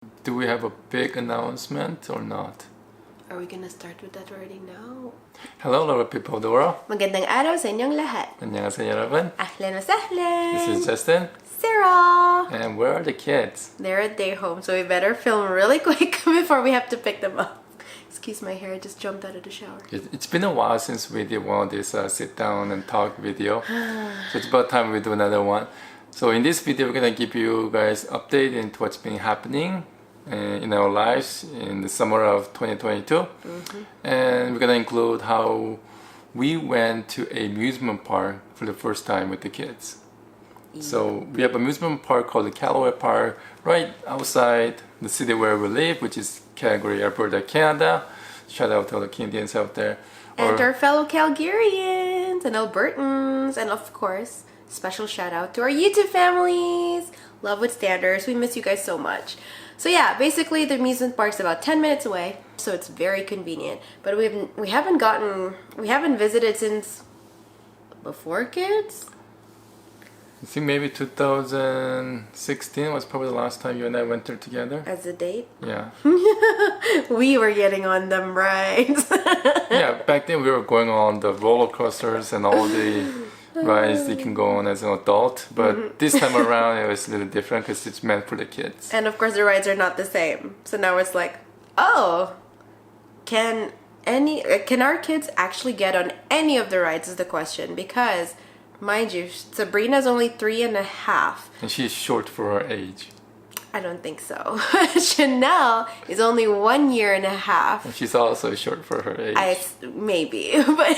Do we have a big announcement or not? Are we gonna start with that already now? Hello, lot of people of the world. Magandang araw sa inyong lahat. 안녕하세요, 여러분. Ahlan wa sahlan. This is Justin. Sarah. And where are the kids? They're at their home, so we better film really quick before we have to pick them up. Excuse my hair, I just jumped out of the shower. It's been a while since we did one of these sit down and talk video. So it's about time we do another one. So in this video, we're gonna give you guys update into what's been happening in our lives in the summer of 2022. And we're gonna include how we went to an amusement park for the first time with the kids. So we have an amusement park called the Carousel Park right outside the city where we live, which is Calgary, Alberta, Canada. Shout out to all the Canadians out there. And our fellow Calgarians and Albertans, and of course, special shout out to our YouTube families. Love with Standards. We miss you guys so much. So yeah, basically the amusement park's about 10 minutes away, so it's very convenient. But we haven't visited since before kids. I think maybe 2016 was probably the last time you and I went there together. As a date? Yeah. We were getting on them rides. Yeah, back then we were going on the roller coasters and all the rides you can go on as an adult. But this time around it was a little different because it's meant for the kids. And of course the rides are not the same. So now it's like, oh, can our kids actually get on any of the rides is the question. Because mind you, Sabrina's only 3.5. And she's short for her age. I don't think so. Shanelle is only 1.5 years. And she's also short for her age. Maybe, but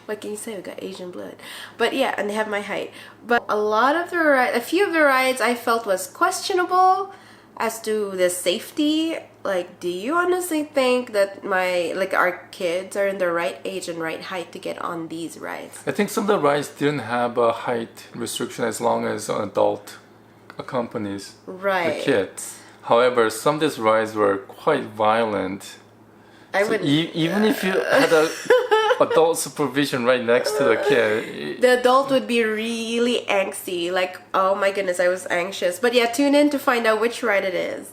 what can you say? We got Asian blood. But yeah, and they have my height. But a few of the rides I felt was questionable as to the safety. Like, do you honestly think that our kids are in the right age and right height to get on these rides? I think some of the rides didn't have a height restriction as long as an adult accompanies the kids. However, some of these rides were quite violent. Even if you had a adult supervision right next to the kid, the adult would be really angsty. Like, oh my goodness, I was anxious. But yeah, tune in to find out which ride it is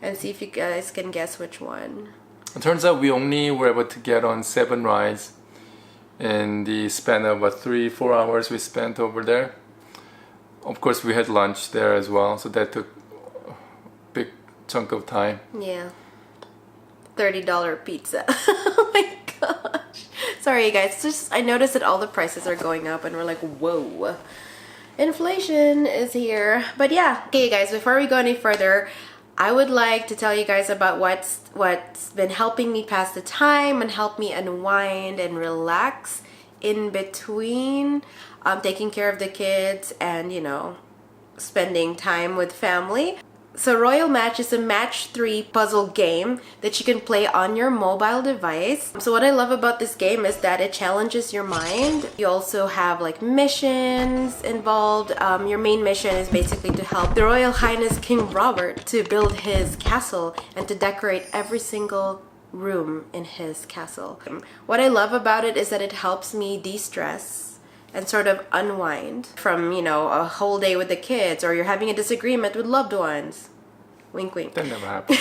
and see if you guys can guess which one. It turns out we only were able to get on 7 rides in the span of 3-4 hours we spent over there. Of course, we had lunch there as well, so that took a big chunk of time. Yeah. $30 pizza. Oh my gosh. Sorry guys, just I noticed that all the prices are going up and we're like, whoa. Inflation is here. But yeah, okay guys, before we go any further, I would like to tell you guys about what's been helping me pass the time and help me unwind and relax in between taking care of the kids and, you know, spending time with family. So Royal Match is a match 3 puzzle game that you can play on your mobile device. So what I love about this game is that it challenges your mind. You also have like missions involved. Your main mission is basically to help the Royal Highness King Robert to build his castle and to decorate every single room in his castle. What I love about it is that it helps me de-stress and sort of unwind from, you know, a whole day with the kids, or you're having a disagreement with loved ones. Wink, wink. That never happened.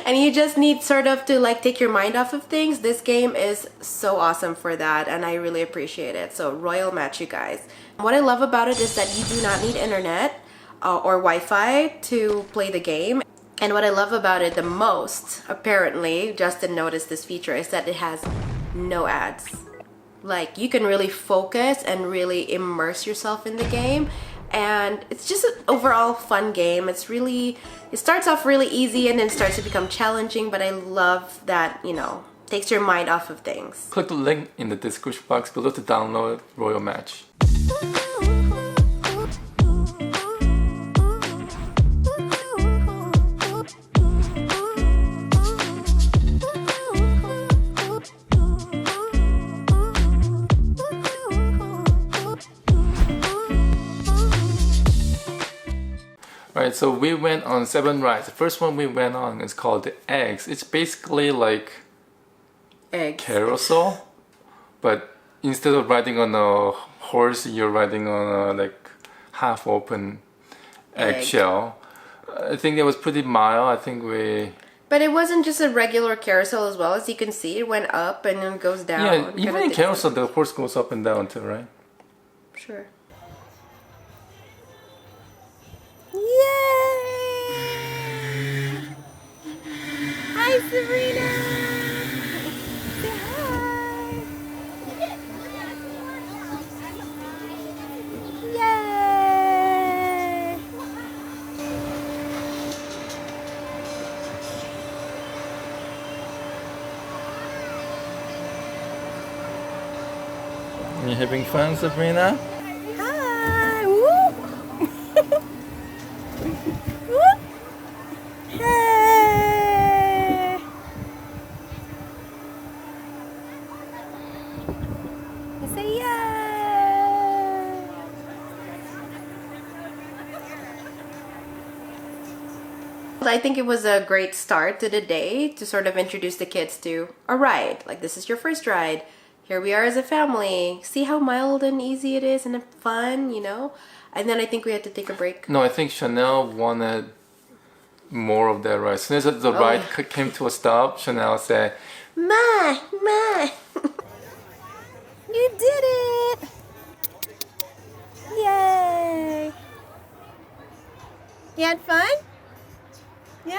And you just need sort of to like take your mind off of things. This game is so awesome for that, and I really appreciate it. So Royal Match, you guys. What I love about it is that you do not need internet or Wi-Fi to play the game. And what I love about it the most, apparently, Justin noticed this feature, is that it has no ads. Like, you can really focus and really immerse yourself in the game, and it's just an overall fun game. It starts off really easy and then starts to become challenging, but I love that, you know, takes your mind off of things. Click the link in the description box below to download Royal Match. Alright, so we went on 7 rides. The first one we went on is called the Eggs. It's basically like Carousel, but instead of riding on a horse, you're riding on a like half-open eggshell. I think it was pretty mild. I think we... But it wasn't just a regular carousel as well. As you can see, it went up and then goes down. Yeah, even in carousel, the horse goes up and down too, right? Sure. Yay! Hi, Sabrina! Say hi! Yay! You having fun, Sabrina? Hi! Woo! Woo! Hey! You say yay! I think it was a great start to the day to sort of introduce the kids to a ride. Like, this is your first ride. Here we are as a family. See how mild and easy it is and fun, you know? And then I think we had to take a break. No, I think Shanelle wanted more of that ride. As soon as the ride came to a stop, Shanelle said, Ma! You did it! Yay! You had fun? Yeah?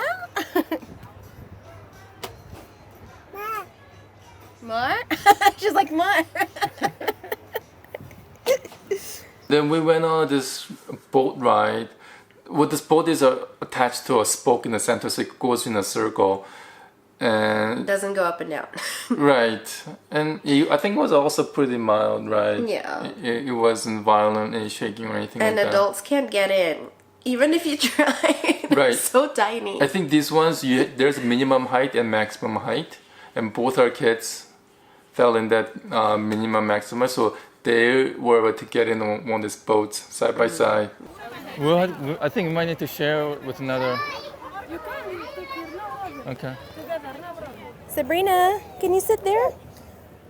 More? She's like, more. Then we went on this boat ride. Well, this boat is attached to a spoke in the center, so it goes in a circle. And Doesn't go up and down. right, and I think it was also pretty mild, right? Yeah. It wasn't violent and shaking or anything And like adults can't get in, even if you try. They're Right. so tiny. that. I think these ones, there's minimum height and maximum height, and both our kids fell in that minimum maximum, so they were able to get in on one of these boats side by side. I think we might need to share with another. Okay. Sabrina, can you sit there?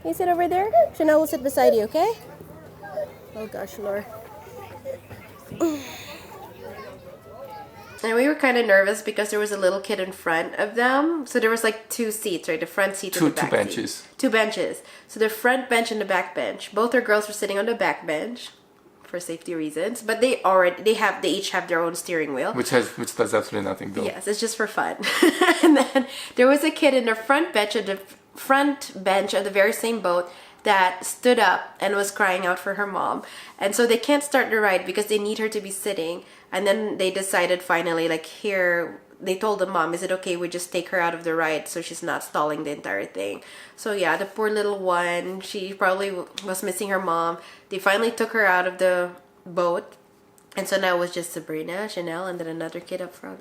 Can you sit over there? Shanelle will sit beside you, okay? Oh gosh, Lord. And we were kind of nervous because there was a little kid in front of them. So there was like two seats, right? The front seat and the back Two benches. seat. Two benches. So the front bench and the back bench. Both our girls were sitting on the back bench for safety reasons. But they each have their own steering wheel. Which does absolutely nothing though. Yes, it's just for fun. And then there was a kid in the front bench of the very same boat that stood up and was crying out for her mom. And so they can't start the ride because they need her to be sitting. And then they decided finally, like, they told the mom, is it okay we just take her out of the ride so she's not stalling the entire thing? So yeah, the poor little one, she probably was missing her mom. They finally took her out of the boat. And so now it was just Sabrina, Shanelle, and then another kid up front.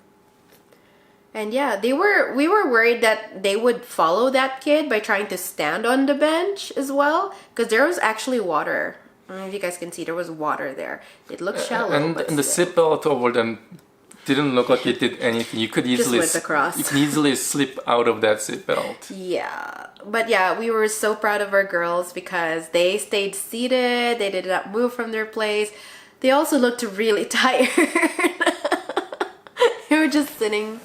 And yeah, we were worried that they would follow that kid by trying to stand on the bench as well, because there was actually water. I don't know if you guys can see, there was water there. It looked shallow, and the seatbelt over them didn't look like it did anything. You could easily went across. You can easily slip out of that seatbelt. Yeah, but yeah, we were so proud of our girls because they stayed seated. They did not move from their place. They also looked really tired. They were just sitting.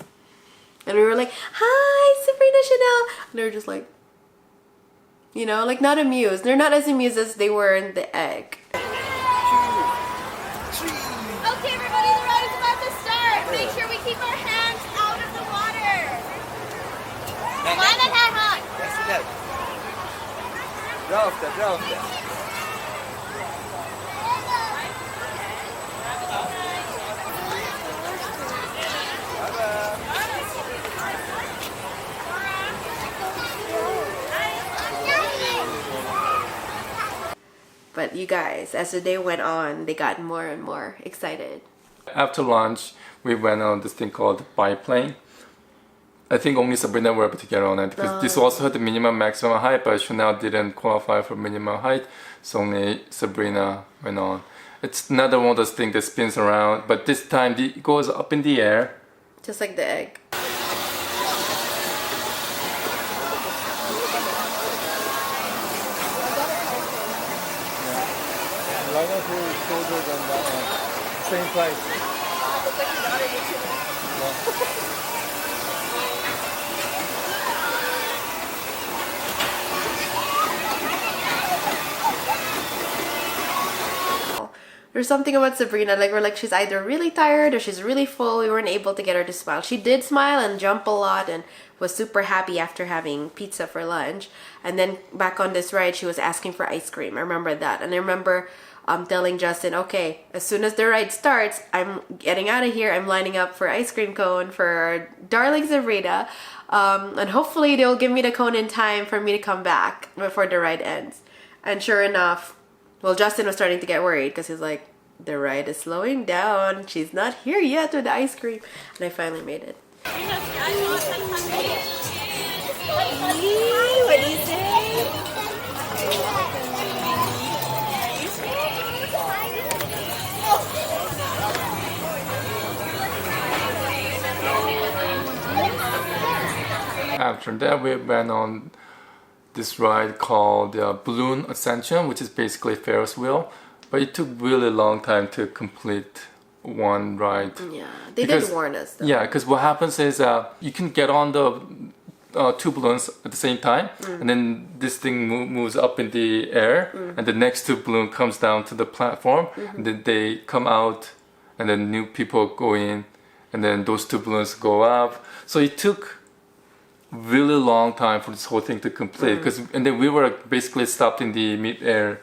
And we were like, hi, Sabrina, Shanelle. And they were just like, you know, like not amused. They're not as amused as they were in the egg. Okay, everybody, the ride is about to start. Make sure we keep our hands out of the water. Bra ofta. But you guys, as the day went on, they got more and more excited. After lunch, we went on this thing called biplane. I think only Sabrina were able to get on it because this also had the minimum maximum height, but Chanel didn't qualify for minimum height, so only Sabrina went on. It's another one of those things that spins around, but this time it goes up in the air. Just like the egg. Right now, shoulders and same price. There's something about Sabrina, like we're like she's either really tired or she's really full. We weren't able to get her to smile. She did smile and jump a lot and was super happy after having pizza for lunch. And then back on this ride, she was asking for ice cream. I remember that. And I remember telling Justin, okay, as soon as the ride starts, I'm getting out of here. I'm lining up for ice cream cone for our darling Sabrina. And hopefully they'll give me the cone in time for me to come back before the ride ends. And sure enough, well, Justin was starting to get worried because he's like, the ride is slowing down. She's not here yet with the ice cream. And I finally made it. What do you say? After that, we went on this ride called Balloon Ascension, which is basically Ferris wheel, but it took really long time to complete one ride. Yeah, they did warn us though. Yeah, because what happens is you can get on the two balloons at the same time, and then this thing moves up in the air, and the next two balloon comes down to the platform, and then they come out, and then new people go in, and then those two balloons go up. So it took really long time for this whole thing to complete, and then we were basically stopped in the mid-air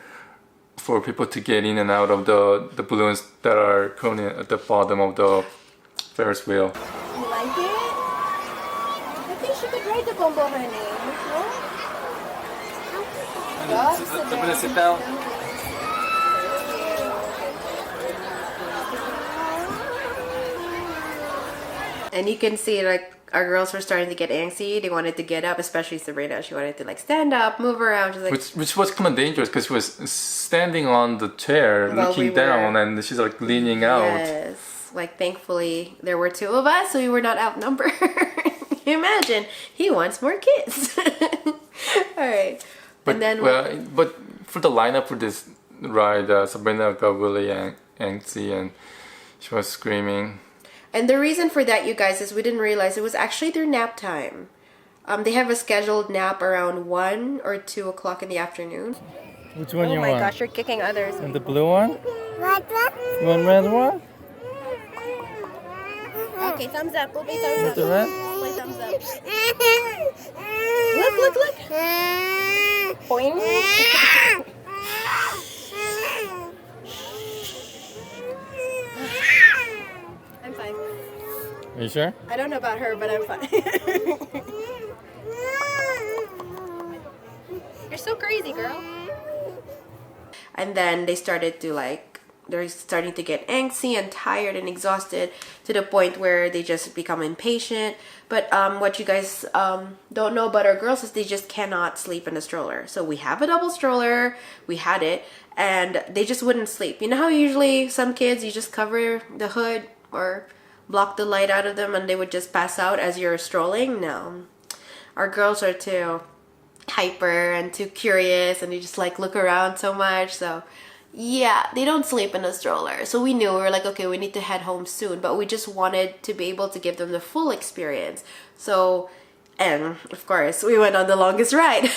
for people to get in and out of the balloons that are currently at the bottom of the Ferris wheel. You like it? I think she could ride the Bombo, honey. Sabrina, sit down. And you can see like our girls were starting to get angsty. They wanted to get up, especially Sabrina. She wanted to like stand up, move around. She's like, which was kind of dangerous because she was standing on the chair, looking down, and she's like leaning out. yes. Like thankfully there were two of us, so we were not outnumbered. Imagine he wants more kids. All right, But, and then but for the lineup for this ride, Sabrina got really angsty and she was screaming. And the reason for that, you guys, is we didn't realize it was actually their nap time. They have a scheduled nap around 1 or 2 o'clock in the afternoon. Which one you want? Oh my gosh, you're kicking others. And the blue one? You want red one? Okay, thumbs up. Okay, thumbs up. The red? Play thumbs up. Look. Boing. I'm fine. Are you sure? I don't know about her, but I'm fine. You're so crazy, girl. And then they started to they're starting to get angsty and tired and exhausted to the point where they just become impatient. But what you guys don't know about our girls is they just cannot sleep in a stroller. So we have a double stroller, we had it, and they just wouldn't sleep. You know how usually some kids, you just cover the hood or block the light out of them and they would just pass out as you're strolling? No. Our girls are too hyper and too curious and they just like look around so much. So yeah, they don't sleep in a stroller. So we knew, we were like, okay, we need to head home soon, but we just wanted to be able to give them the full experience. So, and of course we went on the longest ride.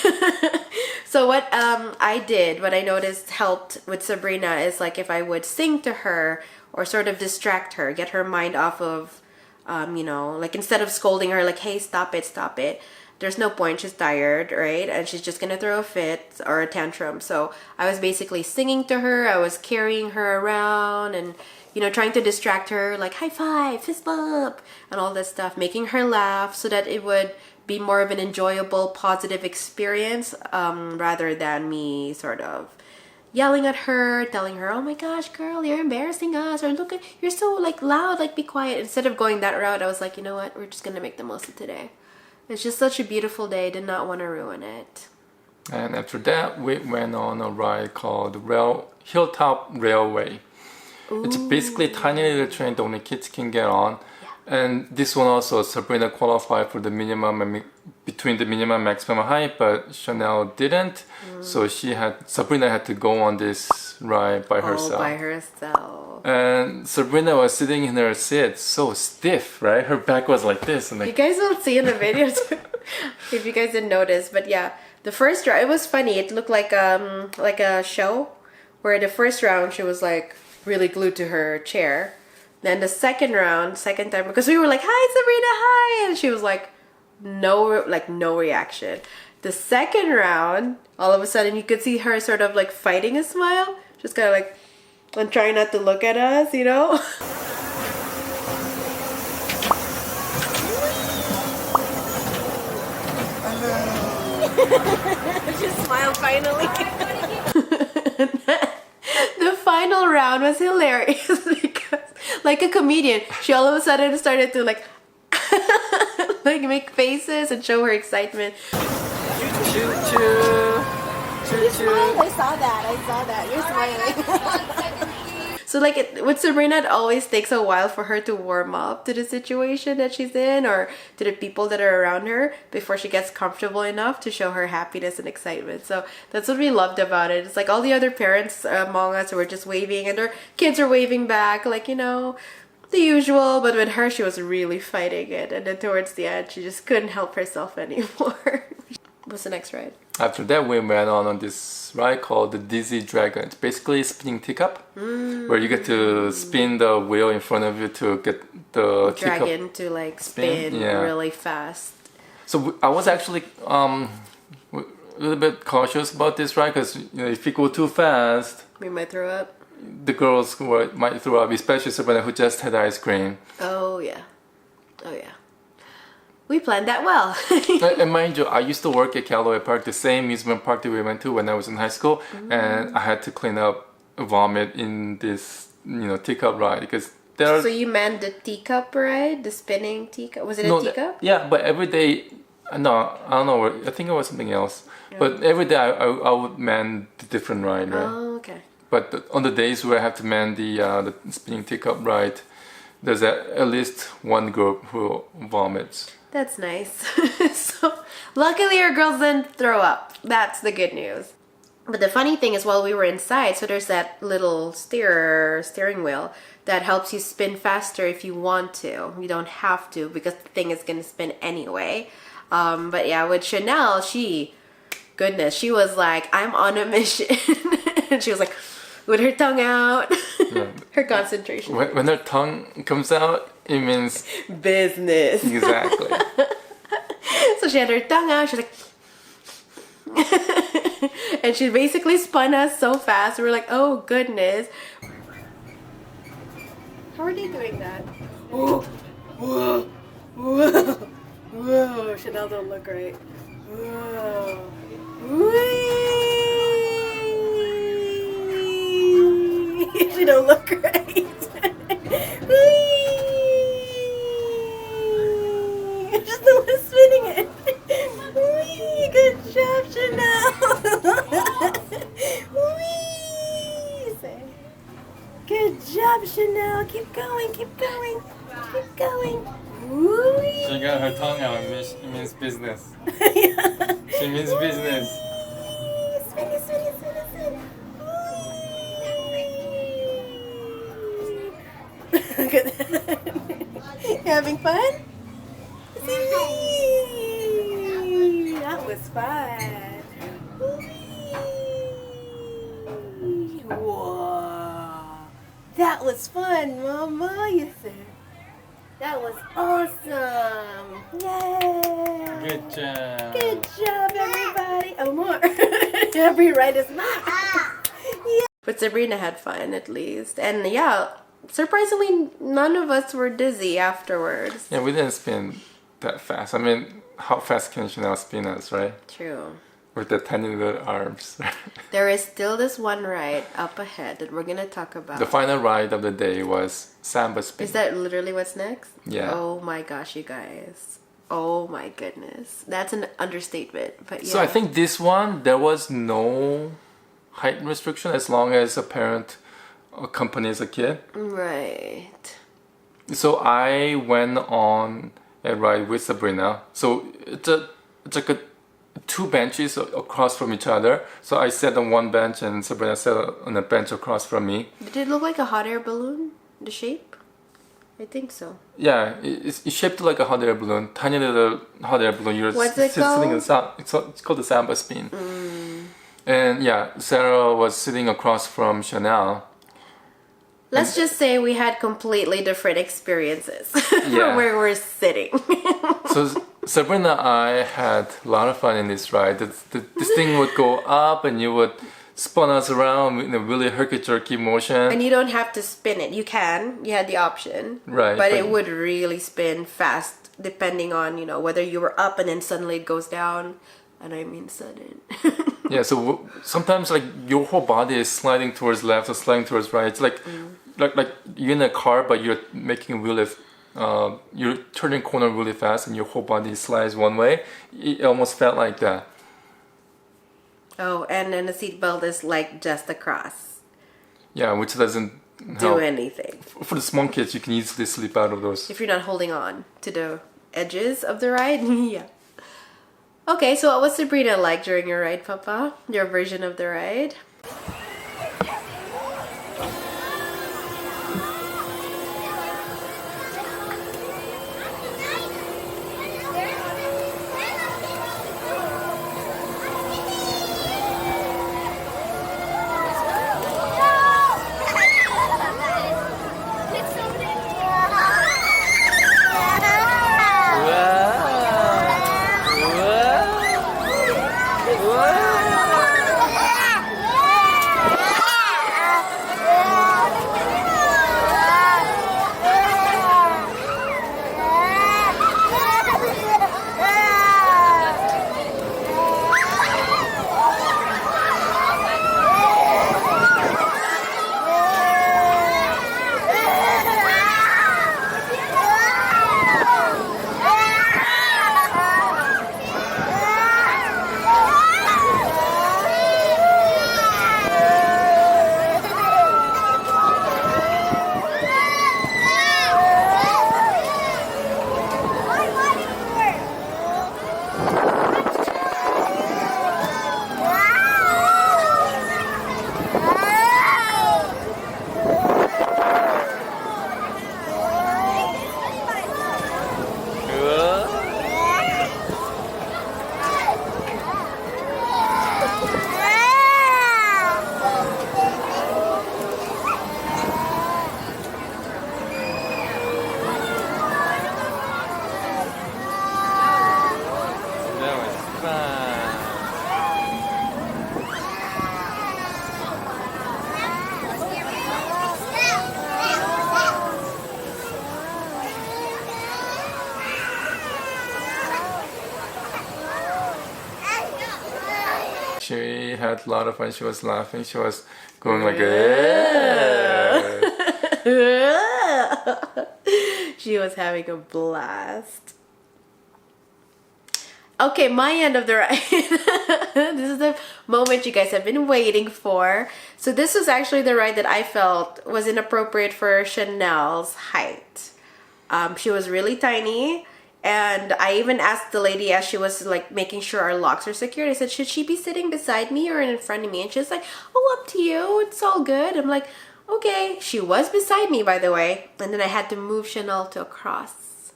So what what I noticed helped with Sabrina is like if I would sing to her or sort of distract her, get her mind off of, like instead of scolding her like, hey, stop it. There's no point, she's tired, right? And she's just gonna throw a fit or a tantrum. So I was basically singing to her, I was carrying her around and, trying to distract her, like high five, fist bump, and all that stuff, making her laugh so that it would be more of an enjoyable, positive experience, rather than me sort of yelling at her, telling her, oh my gosh, girl, you're embarrassing us, or look, you're so like loud, like be quiet. Instead of going that route, I was like, you know what, we're just gonna make the most of today. It's just such a beautiful day, did not want to ruin it. And after that, we went on a ride called Hilltop Railway. Ooh. It's basically a tiny little train that only kids can get on. Yeah. And this one also, Sabrina qualified for the minimum, between the minimum and maximum height, but Shanelle didn't. So Sabrina had to go on this ride by herself. By herself. And Sabrina was sitting in her seat so stiff, right? Her back was like this. And You like, guys will see in the video too, if you guys didn't notice. But yeah, the first round, it was funny. It looked like a show where the first round she was like really glued to her chair. Then the second time, because we were like, "Hi, Sabrina, hi," and she was like, no reaction. The second round, all of a sudden, you could see her sort of like fighting a smile, just kind of like, and trying not to look at us, you know. She smiled finally. The final round was hilarious because, like a comedian, she all of a sudden started to like make faces and show her excitement. choo choo. You smiled. I saw that. You're smiling. So like with Sabrina, it always takes a while for her to warm up to the situation that she's in or to the people that are around her before she gets comfortable enough to show her happiness and excitement. So that's what we loved about it. It's like all the other parents among us were just waving and their kids are waving back, like, you know, the usual. But with her, she was really fighting it. And then towards the end, she just couldn't help herself anymore. What's the next ride? After that, we went on this ride called the Dizzy Dragon. It's basically a spinning teacup, where you get to spin the wheel in front of you to get the Dragon to like spin really fast. So I was actually a little bit cautious about this ride because, you know, if you go too fast, We might throw up. the girls might throw up, especially Sabrina who just had ice cream. Oh yeah. We planned that well. And mind you, I used to work at Callaway Park, the same amusement park that we went to when I was in high school, and I had to clean up vomit in this, you know, teacup ride because there are... So you meant the teacup ride? The spinning teacup? Was it a teacup? Yeah, but every day, no, I don't know, I think it was something else. Yeah. But every day I would man the different ride, right? Oh, okay. But on the days where I have to man the spinning teacup ride, there's at least one group who vomits. That's nice. So luckily our girls didn't throw up. That's the good news. But the funny thing is while we were inside, so there's that little steering wheel that helps you spin faster if you want to. You don't have to because the thing is going to spin anyway. But yeah, with Shanelle, she was like, I'm on a mission. And she was like, with her tongue out. Yeah. Her concentration. When her tongue comes out, it means business. Exactly. So she had her tongue out. She's like, and she basically spun us so fast. We were like, oh goodness. How are they doing that? Whoa, whoa, whoa, whoa. Shanelle don't look right. Whoa. Whee! She don't look right. Just the one spinning it. Whee! Good job, Shanelle. Whee! Good job, Shanelle. Keep going, keep going, keep going. Whee! She got her tongue out. It means business. Yeah. She means business. Spin it, spin it, spin it, spin it. Look at that. You having fun? That was fun. Whoa. That was fun, Mama. You said. That was awesome. Yay. Good job. Good job, everybody. Oh, more. Every ride is mine. Yeah. But Sabrina had fun at least. And yeah, surprisingly, none of us were dizzy afterwards. Yeah, we didn't spin that fast. I mean, how fast can Shanelle spin us, right? True. With the tiny little arms. There is still this one ride up ahead that we're going to talk about. The final ride of the day was Samba Spin. Is that literally what's next? Yeah. Oh my gosh, you guys. Oh my goodness. That's an understatement. But yeah. So I think this one, there was no height restriction as long as a parent accompanies a kid. Right. So I went on a ride with Sabrina. So it's a good two benches across from each other. So I sat on one bench and Sabrina sat on a bench across from me. Did it look like a hot air balloon? The shape? I think so. Yeah, it's shaped like a hot air balloon, tiny little hot air balloon. You're What's it sitting in called? it's called the samba spin. And yeah, Sarah was sitting across from Shanelle. Let's just say we had completely different experiences Yeah. from where we're sitting. So Sabrina and I had a lot of fun in this ride. This thing would go up and you would spun us around in a really herky-jerky motion. And you don't have to spin it. You can. You had the option. Right, But but- it would really spin fast depending on, whether you were up and then suddenly it goes down. And I mean sudden. Yeah, so sometimes like your whole body is sliding towards left or sliding towards right. It's like you're in a car, but you're making really, you're turning corner really fast, and your whole body slides one way. It almost felt like that. Oh, and then the seatbelt is like just across. Yeah, which doesn't Do help. anything. For the small kids, you can easily slip out of those. If you're not holding on to the edges of the ride. Yeah. Okay, so what was Sabrina like during your ride, Papa? Your version of the ride? She had a lot of fun. She was laughing. She was going like, "Eh." She was having a blast. Okay, my end of the ride. This is the moment you guys have been waiting for. So this was actually the ride that I felt was inappropriate for Shanelle's height. She was really tiny. And I even asked the lady as she was like making sure our locks are secured. I said, should she be sitting beside me or in front of me? And she's like, oh, up to you. It's all good. I'm like, okay. She was beside me, by the way. And then I had to move Shanelle to across,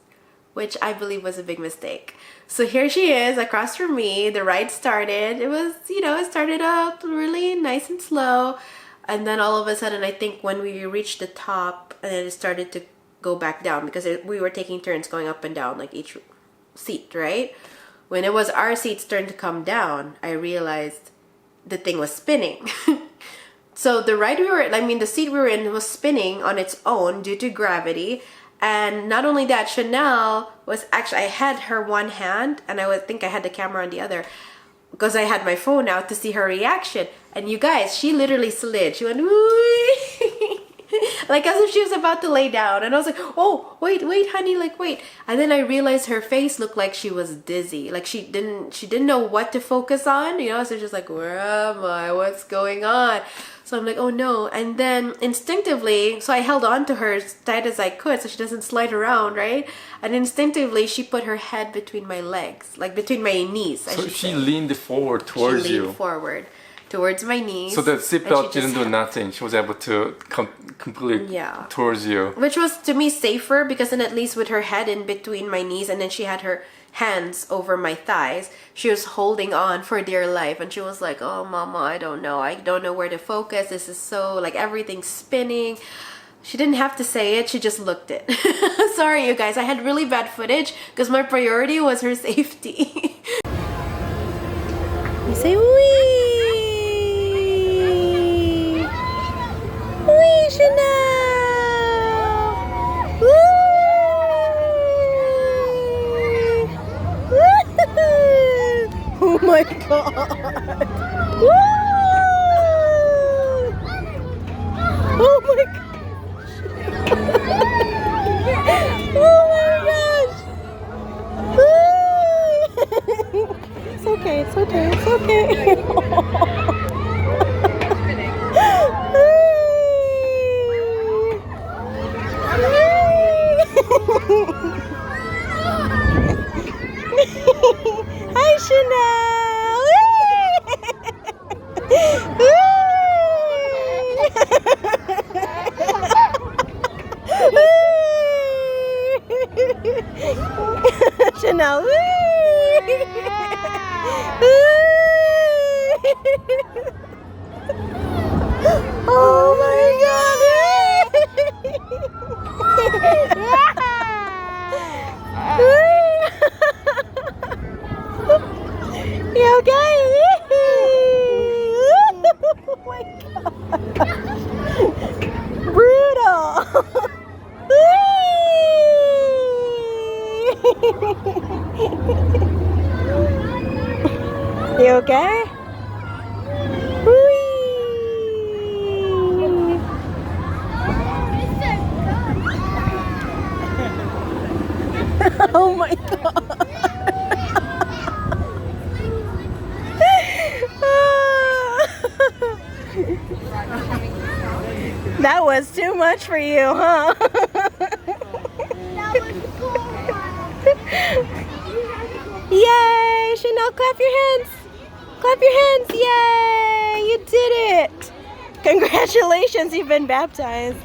which I believe was a big mistake. So here she is across from me. The ride started. It was, it started out really nice and slow. And then all of a sudden, I think when we reached the top, and it started to go back down because we were taking turns going up and down like each seat, right? When it was our seat's turn to come down, I realized the thing was spinning. So the seat we were in was spinning on its own due to gravity. And not only that, Shanelle was actually, I had her one hand and I would think I had the camera on the other because I had my phone out to see her reaction. And you guys, she literally slid. She went, whee! like as if she was about to lay down. And I was like, oh, wait, honey, like wait. And then I realized her face looked like she was dizzy. Like she didn't know what to focus on, you know? So she's like, where am I? What's going on? So I'm like, oh no. And then instinctively, so I held on to her as tight as I could so she doesn't slide around, right? And instinctively, she put her head between my legs, like between my knees. So she leaned forward towards you. She you. leaned forward towards my knees. So the seatbelt didn't do nothing. She was able to come completely towards you. Which was to me safer because then at least with her head in between my knees and then she had her hands over my thighs, she was holding on for dear life. And she was like, oh mama, I don't know where to focus. This is so like everything's spinning. She didn't have to say it, she just looked it. Sorry you guys, I had really bad footage because my priority was her safety. You say wee! Wee, Shanelle! Woo! Oh my god! Woo! Oh my god! Oh my gosh! It's okay, it's okay, it's okay. Hi, Shanelle! Shanelle! Oh my god! You okay? Oh my god! Brutal! You okay? Whee! Oh my god! That was too much for you, huh? Yay! Shanelle, clap your hands! Clap your hands! Yay! You did it! Congratulations, you've been baptized.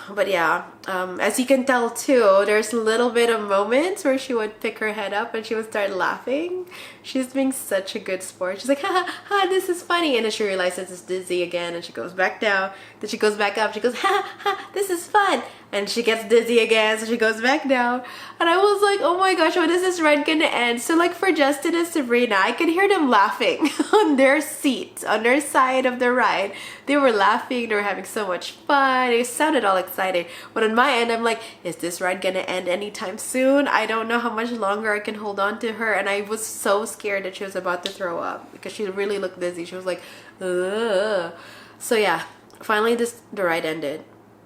But yeah, as you can tell too, there's a little bit of moments where she would pick her head up and she would start laughing. She's being such a good sport. She's like, ha ha ha, this is funny. And then she realizes it's dizzy again and she goes back down. Then she goes back up. She goes, ha ha, this is fun. And she gets dizzy again, so she goes back down. And I was like, oh my gosh, when is this ride gonna end? So like for Justin and Sabrina, I could hear them laughing on their seats, on their side of the ride. They were laughing, they were having so much fun. They sounded all excited. But on my end, I'm like, is this ride gonna end anytime soon? I don't know how much longer I can hold on to her. And I was so scared that she was about to throw up because she really looked dizzy. She was like, ugh. So yeah, finally the ride ended.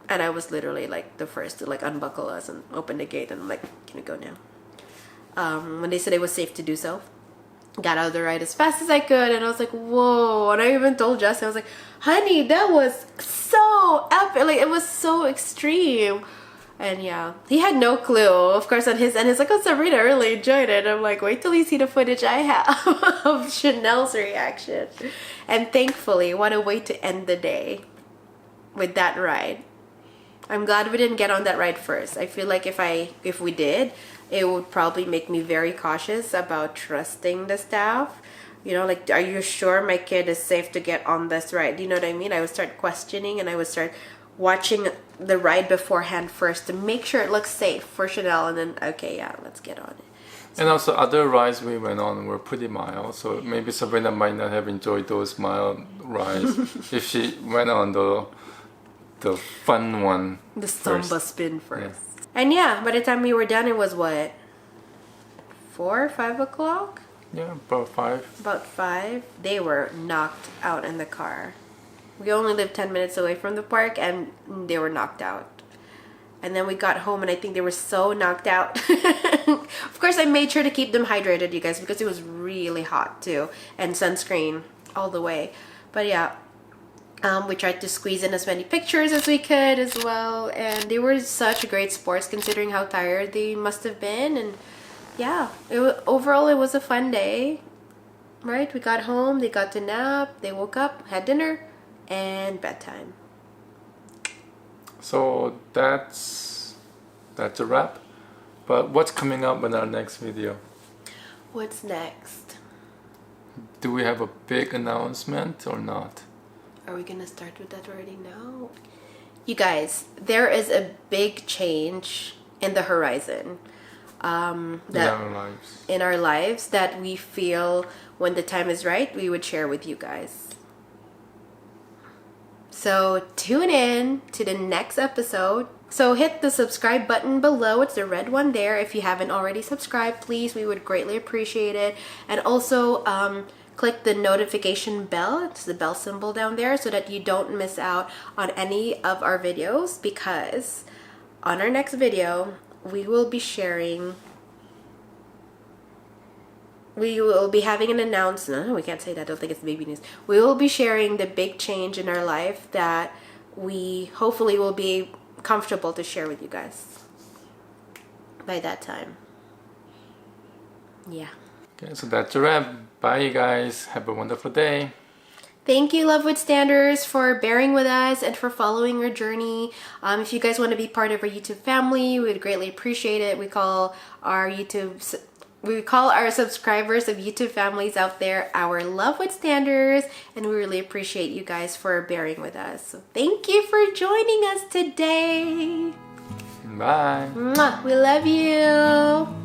And I was literally like the first to like unbuckle us and open the gate and I'm like, can we go now? When they said it was safe to do so, got out of the ride as fast as I could and I was like, whoa. And I even told Justin, I was like, honey, that was so epic. Like it was so extreme. And yeah, he had no clue. Of course on his end, he's like, oh, Sabrina, I really enjoyed it. I'm like, wait till you see the footage I have of Shanelle's reaction. And thankfully, what a way to end the day with that ride. I'm glad we didn't get on that ride first. I feel like if we did, it would probably make me very cautious about trusting the staff. You know, like, are you sure my kid is safe to get on this ride? Do you know what I mean? I would start questioning and I would start watching the ride beforehand first to make sure it looks safe for Shanelle and then, okay, yeah, let's get on it. And also other rides we went on were pretty mild, so maybe Sabrina might not have enjoyed those mild rides if she went on the fun one. The samba spin first. Yeah. And yeah, by the time we were done, it was what? 4 or 5 o'clock? Yeah, about 5. About 5. They were knocked out in the car. We only lived 10 minutes away from the park, and they were knocked out. And then we got home, and I think they were so knocked out. Of course, I made sure to keep them hydrated, you guys, because it was really hot too, and sunscreen all the way. But yeah, we tried to squeeze in as many pictures as we could as well, and they were such great sports considering how tired they must have been. And yeah, overall it was a fun day, right? We got home, they got to nap, they woke up, had dinner, and bedtime. So that's a wrap. But what's coming up in our next video? What's next? Do we have a big announcement or not? Are we gonna start with that already now? You guys, there is a big change in the horizon. In our lives that we feel when the time is right, we would share with you guys. So tune in to the next episode. So hit the subscribe button below. It's the red one there. If you haven't already subscribed, please, we would greatly appreciate it. And also click the notification bell. It's the bell symbol down there, so that you don't miss out on any of our videos, because on our next video, we will be sharing... We will be having an announcement. No, we can't say that. I don't think it's baby news. We will be sharing the big change in our life that we hopefully will be comfortable to share with you guys by that time. Yeah. Okay, so that's a wrap. Bye, you guys. Have a wonderful day. Thank you, Love Withstanders, for bearing with us and for following our journey. If you guys want to be part of our YouTube family, we would greatly appreciate it. We call our subscribers of YouTube families out there our Love Withstanders, and we really appreciate you guys for bearing with us. So thank you for joining us today. Bye. Mwah, we love you.